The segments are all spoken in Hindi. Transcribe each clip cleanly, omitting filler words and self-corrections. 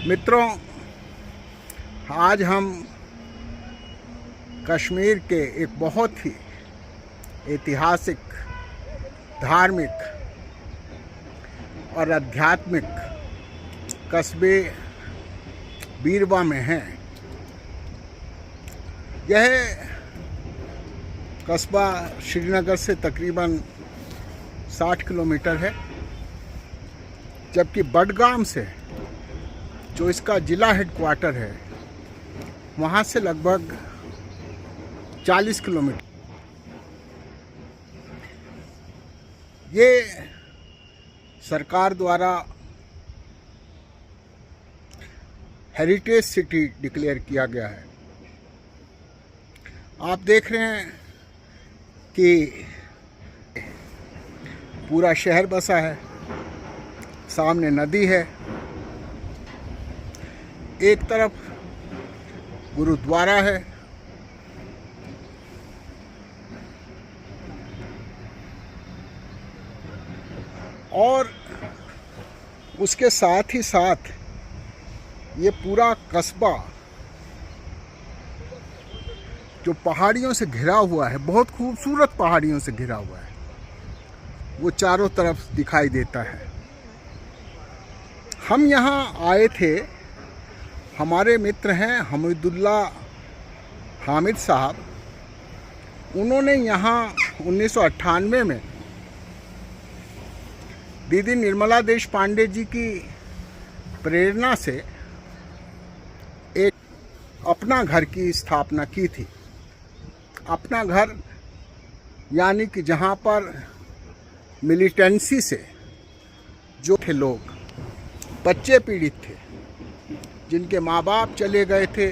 मित्रों, आज हम कश्मीर के एक बहुत ही ऐतिहासिक, धार्मिक और आध्यात्मिक कस्बे बीरवा में हैं। यह कस्बा श्रीनगर से तकरीबन 60 किलोमीटर है, जबकि बडगाम से जो इसका ज़िला हेडक्वार्टर है वहाँ से लगभग 40 किलोमीटर। ये सरकार द्वारा हेरिटेज सिटी डिक्लेयर किया गया है। आप देख रहे हैं कि पूरा शहर बसा है, सामने नदी है, एक तरफ गुरुद्वारा है, और उसके साथ ही साथ ये पूरा कस्बा जो पहाड़ियों से घिरा हुआ है, बहुत खूबसूरत पहाड़ियों से घिरा हुआ है, वो चारों तरफ दिखाई देता है। हम यहाँ आए थे, हमारे मित्र हैं हमीदुल्ला हामिद साहब, उन्होंने यहाँ 1998 में दीदी निर्मला देश पांडे जी की प्रेरणा से एक अपना घर की स्थापना की थी। अपना घर यानी कि जहाँ पर मिलिटेंसी से जो थे लोग, बच्चे पीड़ित थे, जिनके माँ बाप चले गए थे,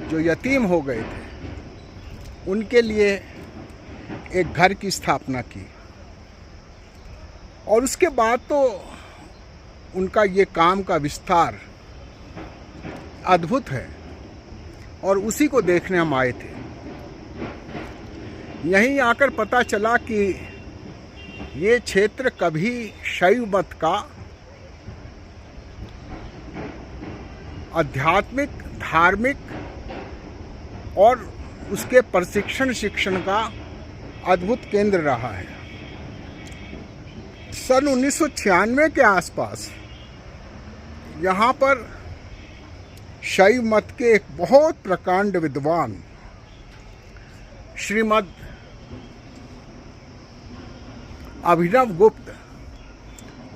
जो यतीम हो गए थे, उनके लिए एक घर की स्थापना की। और उसके बाद तो उनका ये काम का विस्तार अद्भुत है, और उसी को देखने हम आए थे। यहीं आकर पता चला कि ये क्षेत्र कभी शैव मत का आध्यात्मिक, धार्मिक और उसके प्रशिक्षण शिक्षण का अद्भुत केंद्र रहा है। सन 1996 के आसपास यहाँ पर शैव मत के एक बहुत प्रकांड विद्वान श्रीमद अभिनव गुप्त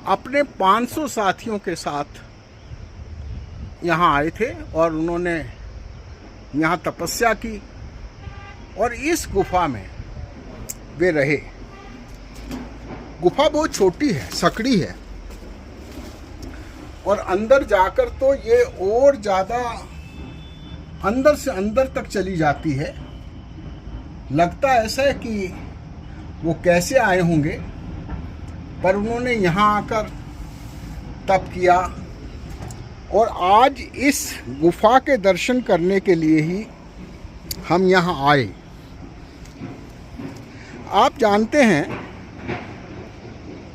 अपने 500 साथियों के साथ यहाँ आए थे, और उन्होंने यहाँ तपस्या की, और इस गुफा में वे रहे। गुफा बहुत छोटी है, सकड़ी है, और अंदर जाकर तो ये और ज़्यादा अंदर से अंदर तक चली जाती है। लगता ऐसा है कि वो कैसे आए होंगे, पर उन्होंने यहाँ आकर तप किया। और आज इस गुफा के दर्शन करने के लिए ही हम यहाँ आए। आप जानते हैं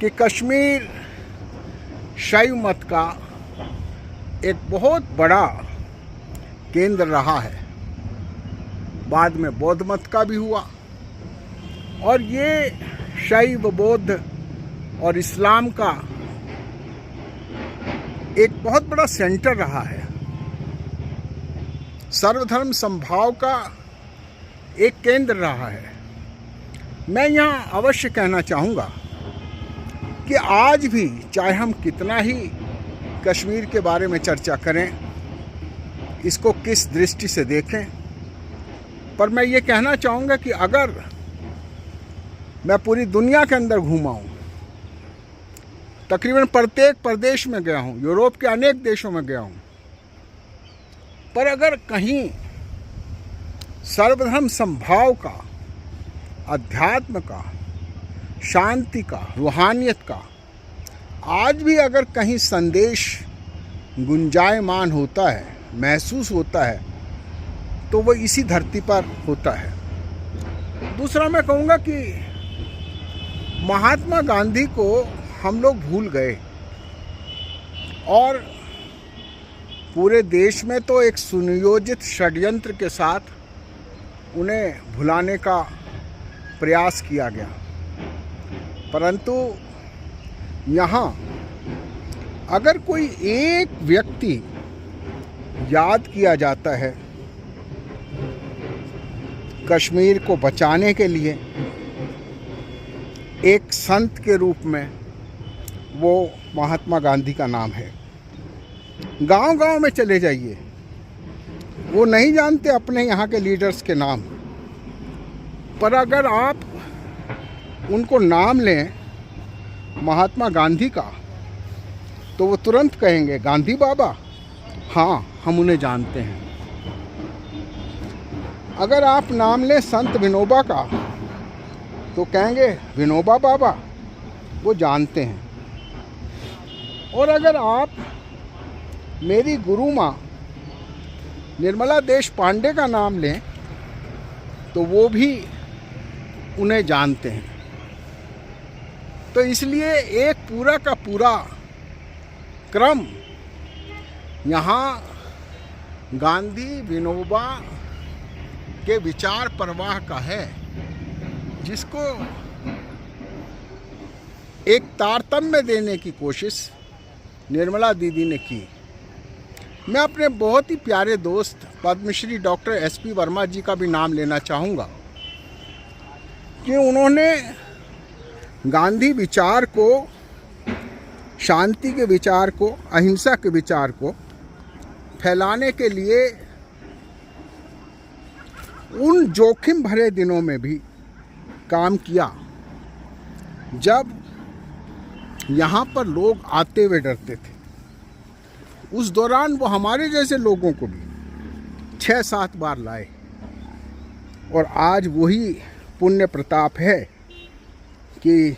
कि कश्मीर शैव मत का एक बहुत बड़ा केंद्र रहा है। बाद में बौद्ध मत का भी हुआ, और ये शैव, बौद्ध और इस्लाम का एक बहुत बड़ा सेंटर रहा है। सर्वधर्म समभाव का एक केंद्र रहा है। मैं यहाँ अवश्य कहना चाहूँगा कि आज भी चाहे हम कितना ही कश्मीर के बारे में चर्चा करें, इसको किस दृष्टि से देखें, पर मैं ये कहना चाहूँगा कि अगर मैं पूरी दुनिया के अंदर घूमा हूँ, तकरीबन प्रत्येक प्रदेश में गया हूँ, यूरोप के अनेक देशों में गया हूँ, पर अगर कहीं सर्वधर्म समभाव का, अध्यात्म का, शांति का, रूहानियत का आज भी अगर कहीं संदेश गुंजायमान होता है, महसूस होता है, तो वो इसी धरती पर होता है। दूसरा मैं कहूँगा कि महात्मा गांधी को हम लोग भूल गए, और पूरे देश में तो एक सुनियोजित षड्यंत्र के साथ उन्हें भुलाने का प्रयास किया गया, परंतु यहाँ अगर कोई एक व्यक्ति याद किया जाता है कश्मीर को बचाने के लिए एक संत के रूप में, वो महात्मा गांधी का नाम है। गांव-गांव में चले जाइए, वो नहीं जानते अपने यहाँ के लीडर्स के नाम, पर अगर आप उनको नाम लें महात्मा गांधी का तो वो तुरंत कहेंगे गांधी बाबा, हाँ हम उन्हें जानते हैं। अगर आप नाम लें संत विनोबा का तो कहेंगे विनोबा बाबा, वो जानते हैं। और अगर आप मेरी गुरु माँ निर्मला देश पांडे का नाम लें तो वो भी उन्हें जानते हैं। तो इसलिए एक पूरा का पूरा क्रम यहाँ गांधी विनोबा के विचार प्रवाह का है, जिसको एक तारतम्य देने की कोशिश निर्मला दीदी ने की। मैं अपने बहुत ही प्यारे दोस्त पद्मश्री डॉक्टर SP वर्मा जी का भी नाम लेना चाहूँगा कि उन्होंने गांधी विचार को, शांति के विचार को, अहिंसा के विचार को फैलाने के लिए उन जोखिम भरे दिनों में भी काम किया जब यहाँ पर लोग आते हुए डरते थे। उस दौरान वो हमारे जैसे लोगों को भी 6-7 बार लाए, और आज वही पुण्य प्रताप है कि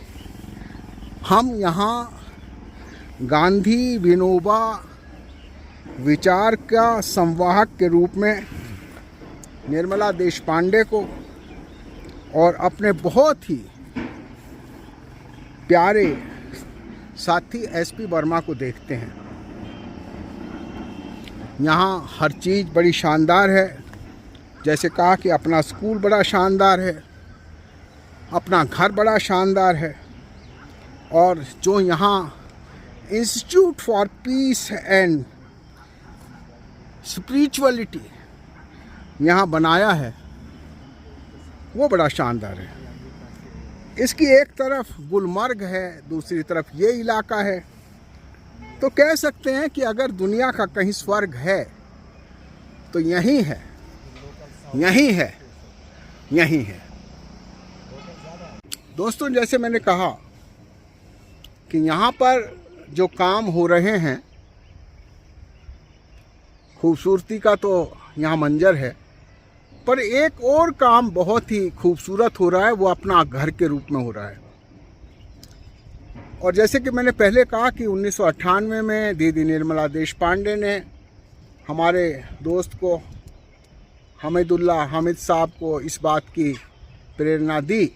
हम यहाँ गांधी विनोबा विचार का संवाहक के रूप में निर्मला देश पांडे को और अपने बहुत ही प्यारे साथी SP वर्मा को देखते हैं। यहाँ हर चीज़ बड़ी शानदार है, जैसे कहा कि अपना स्कूल बड़ा शानदार है, अपना घर बड़ा शानदार है, और जो यहाँ institute for piece and spirituality यहाँ बनाया है वो बड़ा शानदार है। इसकी एक तरफ गुलमर्ग है, दूसरी तरफ ये इलाका है। तो कह सकते हैं कि अगर दुनिया का कहीं स्वर्ग है तो यहीं है, यहीं है, यहीं है। दोस्तों, जैसे मैंने कहा कि यहाँ पर जो काम हो रहे हैं, खूबसूरती का तो यहाँ मंजर है, पर एक और काम बहुत ही खूबसूरत हो रहा है, वो अपना घर के रूप में हो रहा है। और जैसे कि मैंने पहले कहा कि 1998 में दीदी निर्मला देश पांडे ने हमारे दोस्त को, हमीदुल्लाह हामिद साहब को, इस बात की प्रेरणा दी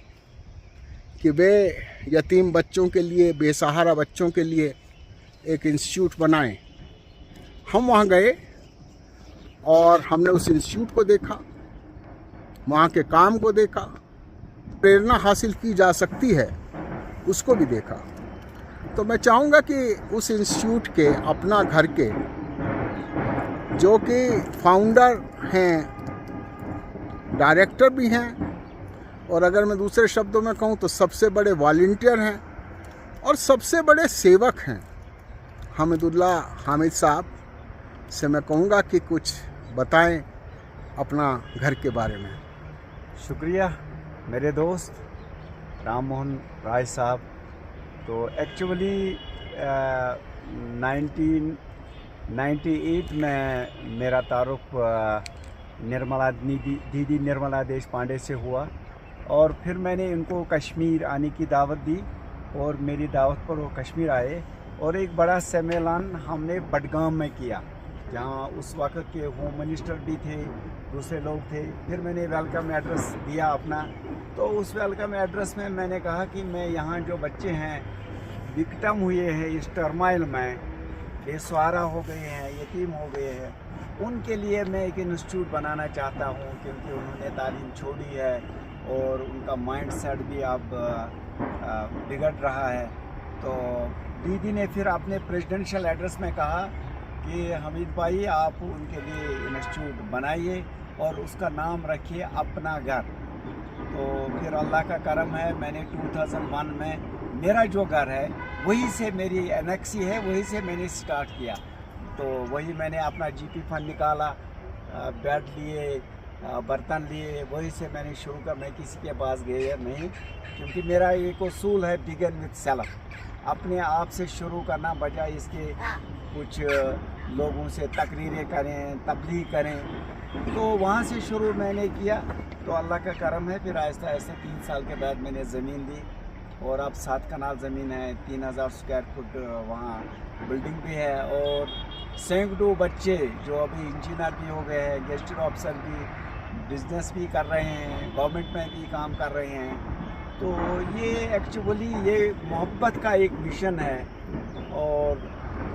कि वे यतीम बच्चों के लिए, बेसहारा बच्चों के लिए एक इंस्टीट्यूट बनाएं। हम वहाँ गए और हमने उस इंस्टीट्यूट को देखा, वहाँ के काम को देखा, प्रेरणा हासिल की जा सकती है उसको भी देखा। तो मैं चाहूँगा कि उस इंस्टीट्यूट के, अपना घर के, जो कि फाउंडर हैं, डायरेक्टर भी हैं, और अगर मैं दूसरे शब्दों में कहूँ तो सबसे बड़े वॉलंटियर हैं और सबसे बड़े सेवक हैं, हमीदुल्लाह हामिद साहब से मैं कहूँगा कि कुछ बताएं अपना घर के बारे में। शुक्रिया मेरे दोस्त राम मोहन राय साहब। तो एक्चुअली 1998 में मेरा तारुफ निर्मला दीदी निर्मला देश पांडे से हुआ, और फिर मैंने इनको कश्मीर आने की दावत दी, और मेरी दावत पर वो कश्मीर आए, और एक बड़ा सम्मेलन हमने बडगाम में किया, जहाँ उस वक्त के होम मिनिस्टर भी थे, दूसरे लोग थे। फिर मैंने वेलकम एड्रेस दिया अपना। तो उस वेलकम एड्रेस में मैंने कहा कि मैं यहाँ जो बच्चे हैं विक्टिम हुए हैं इस टर्माइल में, बेसहारा हो गए हैं, यतीम हो गए हैं, उनके लिए मैं एक इंस्टीट्यूट बनाना चाहता हूँ, क्योंकि उन्होंने तालीम छोड़ी है और उनका माइंड सेट भी अब बिगड़ रहा है। तो दीदी ने फिर अपने प्रेसिडेंशियल एड्रेस में कहा कि हमीद भाई आप उनके लिए इंस्टीट्यूट बनाइए और उसका नाम रखिए अपना घर। तो फिर अल्लाह का करम है, मैंने 2001 में मेरा जो घर है वहीं से मेरी एनेक्सी है, वहीं से मैंने स्टार्ट किया। तो वही मैंने अपना जीपी फंड निकाला, बेड लिए, बर्तन लिए, वही से मैंने शुरू कर। मैं किसी के पास गया नहीं, क्योंकि मेरा एक उसूल है बिगिन विद सेल्फ, अपने आप से शुरू करना, बजाय इसके कुछ लोगों से तकरीरें करें, तबलीग करें। तो वहाँ से शुरू मैंने किया, तो अल्लाह का करम है। फिर आहिस्ता आहिस्ता 3 साल के बाद मैंने ज़मीन ली और अब 7 कनाल ज़मीन है, 3000 स्क्वायर फुट वहाँ बिल्डिंग भी है, और सैकड़ों बच्चे जो अभी इंजीनियर भी हो गए हैं, गेस्टेड ऑफिसर भी, बिजनेस भी कर रहे हैं, गवर्नमेंट में भी काम कर रहे हैं। तो ये एक्चुअली ये मोहब्बत का एक मिशन है और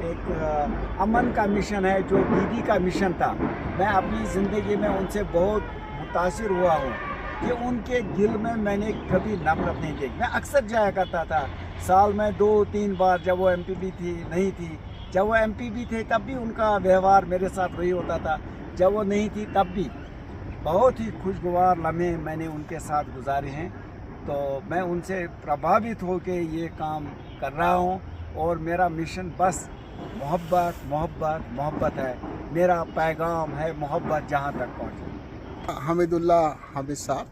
एक अमन का मिशन है, जो दीदी का मिशन था। मैं अपनी ज़िंदगी में उनसे बहुत मुतासिर हुआ हूँ कि उनके दिल में मैंने कभी नफरत नहीं देखी। मैं अक्सर जाया करता था, साल में 2-3 बार, जब वो एमपीपी थी नहीं थी, जब वो एमपीपी थे तब भी उनका व्यवहार मेरे साथ वही होता था, जब वो नहीं थी तब भी। बहुत ही खुशगवार लम्हे मैंने उनके साथ गुजारे हैं। तो मैं उनसे प्रभावित होकर ये काम कर रहा हूँ और मेरा मिशन बस मोहब्बत मोहब्बत मोहब्बत है। मेरा पैगाम है मोहब्बत जहाँ तक पहुँचे। हमीदुल्ला हामिद साहब,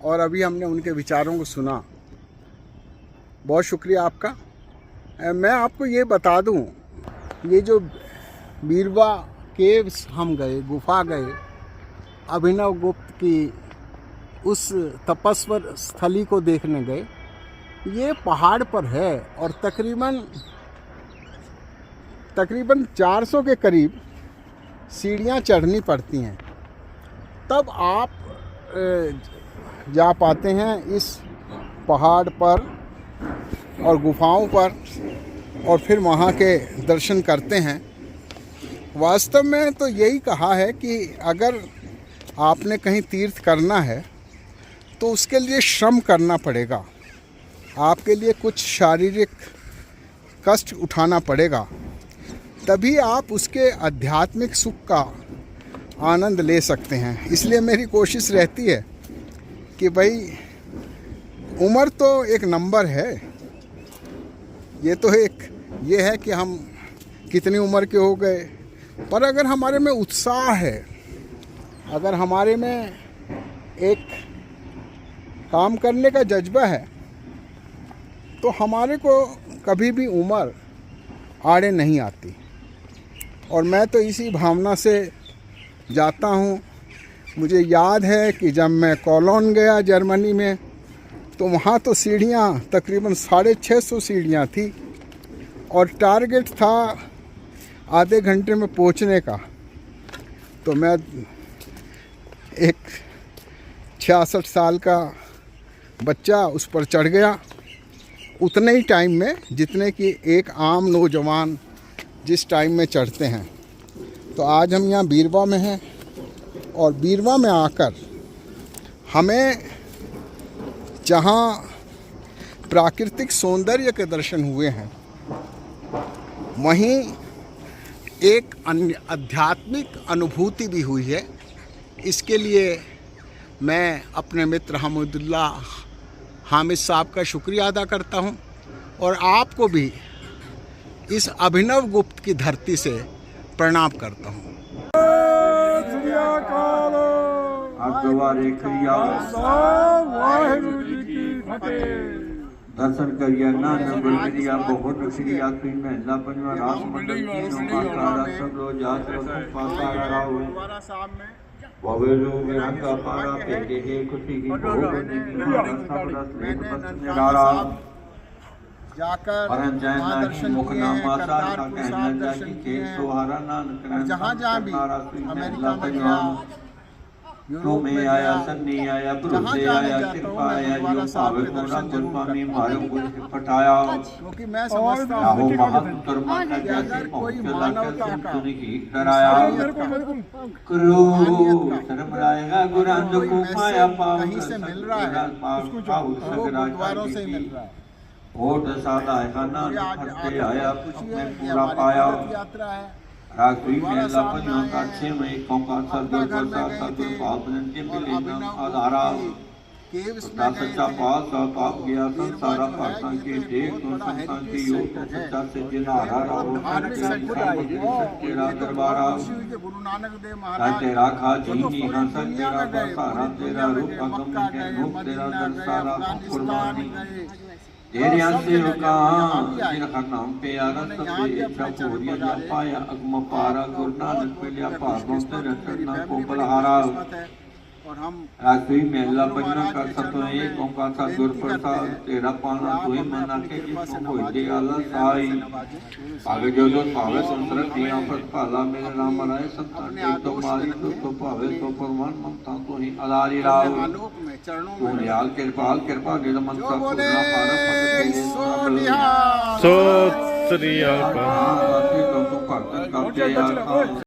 और अभी हमने उनके विचारों को सुना, बहुत शुक्रिया आपका। मैं आपको ये बता दूं, ये जो बीरवा केव्स हम गए, गुफा गए, अभिनव गुप्त की उस तपस्वर स्थली को देखने गए, ये पहाड़ पर है और तकरीबन 400 के करीब सीढ़ियाँ चढ़नी पड़ती हैं, तब आप जा पाते हैं इस पहाड़ पर और गुफाओं पर, और फिर वहाँ के दर्शन करते हैं। वास्तव में तो यही कहा है कि अगर आपने कहीं तीर्थ करना है तो उसके लिए श्रम करना पड़ेगा, आपके लिए कुछ शारीरिक कष्ट उठाना पड़ेगा, तभी आप उसके आध्यात्मिक सुख का आनंद ले सकते हैं। इसलिए मेरी कोशिश रहती है कि भाई उम्र तो एक नंबर है, ये तो ये है कि हम कितनी उम्र के हो गए, पर अगर हमारे में उत्साह है, अगर हमारे में एक काम करने का जज्बा है, तो हमारे को कभी भी उम्र आड़े नहीं आती। और मैं तो इसी भावना से जाता हूँ। मुझे याद है कि जब मैं कोलोन गया जर्मनी में, तो वहाँ तो सीढ़ियाँ तकरीबन 650 सीढ़ियाँ थी और टारगेट था आधे घंटे में पहुँचने का। तो मैं एक 66 साल का बच्चा उस पर चढ़ गया उतने ही टाइम में जितने कि एक आम नौजवान जिस टाइम में चढ़ते हैं। तो आज हम यहाँ बीरवा में हैं और बीरवा में आकर हमें जहाँ प्राकृतिक सौंदर्य के दर्शन हुए हैं, वहीं एक अन्य आध्यात्मिक अनुभूति भी हुई है। इसके लिए मैं अपने मित्र हमीदुल्ला हामिद साहब का शुक्रिया अदा करता हूं और आपको भी इस अभिनव गुप्त की धरती से प्रणाम करता हूं। दर्शन करिए ना नंबरिया बहुत नक्सलिया की महिला पंजवा रास मंडल की नौका सब रोज याद रखो पासा रहा बाबे लोग यहाँ का पारा पेटे है कुटी की बहुत बनेगी सब रस लेट पसंद नारा जाकर वहाँ दर्शन किए हैं, करतारपुर साहब दर्शन किए हैं, और जहाँ भी अमेरिका में गया, तू में आया सन्नी आया भरोसे आया कृपा आया जो भावे कोना गुरबानी मारे गुर पटाया क्योंकि मैं समझता राहो हूँ महापुत्र माता कि जैसे अगर कोई पहुंचला मानवता के का संतुनि की डराया करो शर्म लाएगा गुरान कोई को माया मैसेज पाव कहीं से मिल रहा है उसको जो वो गुरुद्वारों से ही मिल रहा है। ओट सादा है खाना मुझे आज फटके आया खुशी अपने है कि पूरा हमारी पाया तीर्थ यात्रा है। रात्रि में हमारा लपन सामना का है। छे में कौका सदगुर प्रसाद सदगुर पावन के और मिले अभिनव नाम आधारा केव्स सच्चा में गए सच्चा थे। पास पाप गया संसारा जो है, पासा ये के तो देख बहुत तो बड़ा संतान heritage के योग तो center है। सच्चा से जिना हरा हो धार्मिक संकुल आई तेरा दरबारा गुरु नानक देव ना महाराज तेरा खा जो जी तो नी पूरी हंसा दुनिया तेरा में गए, बसारा पूरी तेरा दुनिया में रूप गए, अगम मक्का के गए, रूप तेरा मदीना गए, दरसारा अफगानिस्तान कुर्बानी गए। तेरे सब अंते जगह का यहाँ भी आए। जिनका नाम पे आना उन्होंने सब यहाँ भी पे अपने इच्छा चरण पूरी पधारे। पाया अगम पारा आपका गुरु नानक बहुत पे लिया बहुत पागों से खुशकिस्मत, रचना मेरी को फैमिली बड़ी बलहारा खुशकिस्मत है। और हम रात्रि में अल्लाह गुरु बन्ना महाराज कर के सतो चरणों है में कौन का सा गुरु बेनती करते प्रसाद हैं तेरा कि पाना आप तू ही हमें मना अपनी के कृपा से जिसको कोई नवाजें, दे आला अपनी रहमत साई से नवाजें। आगे जो भावे संतरत यहाँ पर पाला मेरे नाम राय संतान अपने के तो आगोश मारी में तो रखें। भावे तो परमान ममता तो ही अलारी अपने राव आलोक में चरणों तू में निहाल कृपा नीलमन जो का बोले पूर्णा पारा पद तेरे सो नाम निहाल। सो श्री अकाल। बाकी तो भक्तन का प्यार